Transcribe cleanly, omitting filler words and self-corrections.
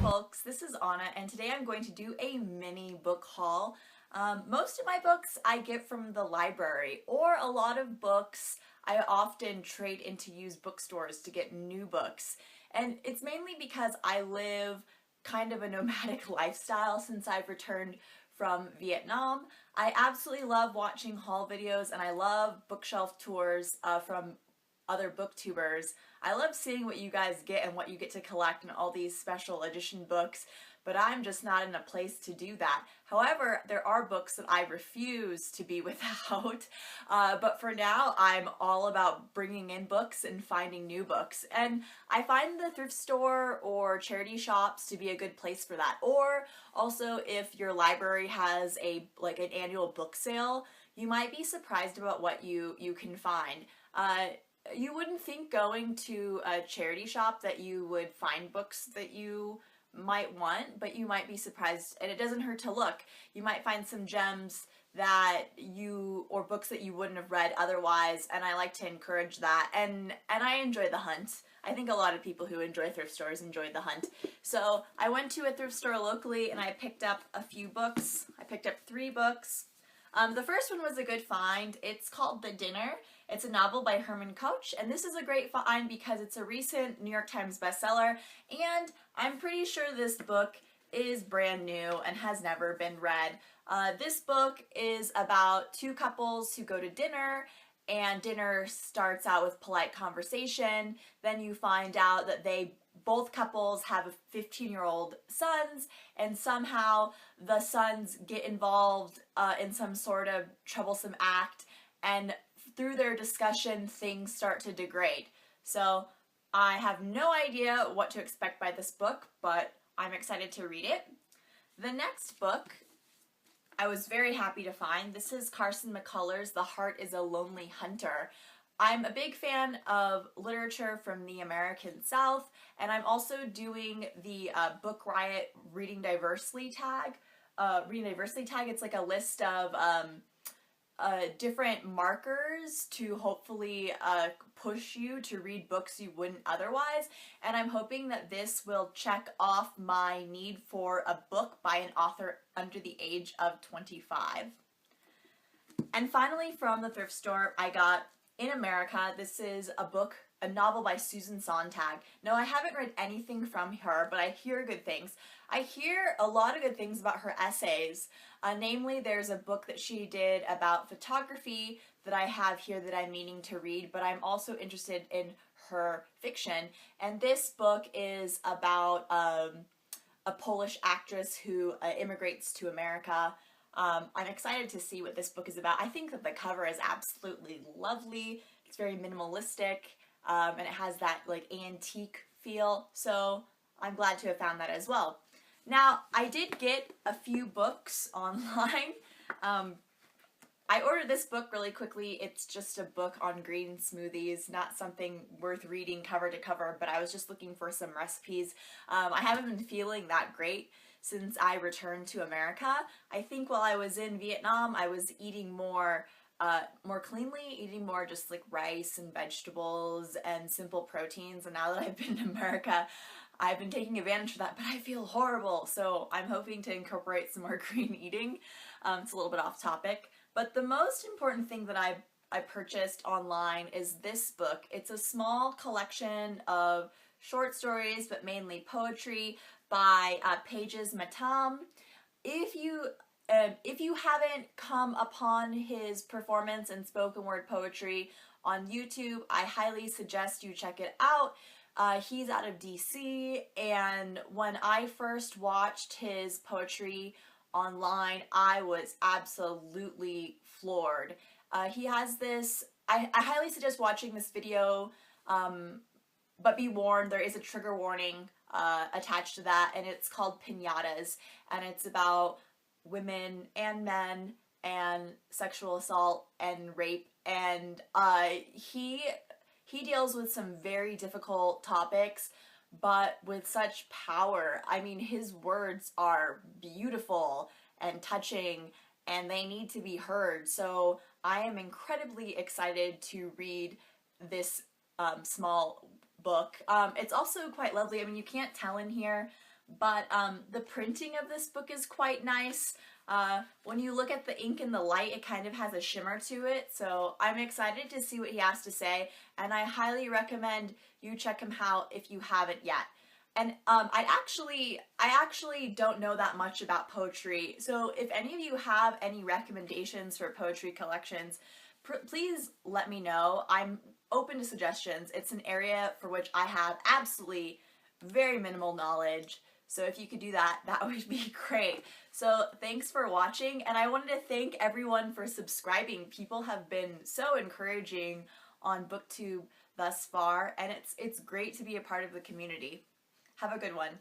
folks, this is Anna and today I'm going to do a mini book haul. Most of my books I get from the library, or a lot of books I often trade into used bookstores to get new books. And it's mainly because I live kind of a nomadic lifestyle since I've returned from Vietnam. I absolutely love watching haul videos and I love bookshelf tours from other booktubers. I love seeing what you guys get and what you get to collect and all these special edition books, but I'm just not in a place to do that. However, there are books that I refuse to be without, but for now I'm all about bringing in books and finding new books. And I find the thrift store or charity shops to be a good place for that. Or also if your library has an annual book sale, you might be surprised about what you can find. You wouldn't think going to a charity shop that you would find books that you might want, but you might be surprised, and it doesn't hurt to look. You might find some gems or books that you wouldn't have read otherwise, and I like to encourage that, and I enjoy the hunt. I think a lot of people who enjoy thrift stores enjoy the hunt. So I went to a thrift store locally and I picked up a few books. I picked up 3 books. The first one was a good find. It's called The Dinner. It's a novel by Herman Koch, and this is a great find because it's a recent New York Times bestseller, and I'm pretty sure this book is brand new and has never been read. This book is about 2 couples who go to dinner, and dinner starts out with polite conversation. Then you find out that both couples have 15-year-old sons, and somehow the sons get involved in some sort of troublesome act, and through their discussion things start to degrade. So I have no idea what to expect by this book, but I'm excited to read it. The next book I was very happy to find. This is Carson McCullers' The Heart is a Lonely Hunter. I'm a big fan of literature from the American South, and I'm also doing the Book Riot Reading Diversely tag. It's like a list of different markers to hopefully push you to read books you wouldn't otherwise, and I'm hoping that this will check off my need for a book by an author under the age of 25. And finally, from the thrift store, I got In America. This is a novel by Susan Sontag. No, I haven't read anything from her, but I hear good things. I hear a lot of good things about her essays. Namely, there's a book that she did about photography that I have here that I'm meaning to read, but I'm also interested in her fiction. And this book is about a Polish actress who immigrates to America. I'm excited to see what this book is about. I think that the cover is absolutely lovely. It's very minimalistic, and it has that antique feel, so I'm glad to have found that as well. Now, I did get a few books online. I ordered this book really quickly. It's just a book on green smoothies, not something worth reading cover to cover, but I was just looking for some recipes. I haven't been feeling that great since I returned to America. I think while I was in Vietnam, I was eating more cleanly, eating more just like rice and vegetables and simple proteins, and now that I've been to America, I've been taking advantage of that, but I feel horrible, so I'm hoping to incorporate some more green eating. It's a little bit off topic, but the most important thing that I purchased online is this book. It's a small collection of short stories, but mainly poetry by Pages Matam. If you haven't come upon his performance in spoken word poetry on YouTube, I highly suggest you check it out. He's out of DC, and when I first watched his poetry online, I was absolutely floored. He has this, I highly suggest watching this video, but be warned, there is a trigger warning attached to that, and it's called Pinatas, and it's about women and men and sexual assault and rape, and he deals with some very difficult topics, but with such power. I mean, his words are beautiful and touching, and they need to be heard. So I am incredibly excited to read this small book. It's also quite lovely. I mean, you can't tell in here, but the printing of this book is quite nice. When you look at the ink in the light, it kind of has a shimmer to it, so I'm excited to see what he has to say, and I highly recommend you check him out if you haven't yet. And I actually don't know that much about poetry, so if any of you have any recommendations for poetry collections, please let me know. I'm open to suggestions. It's an area for which I have absolutely very minimal knowledge, so if you could do that, that would be great. So thanks for watching, and I wanted to thank everyone for subscribing. People have been so encouraging on BookTube thus far, and it's great to be a part of the community. Have a good one.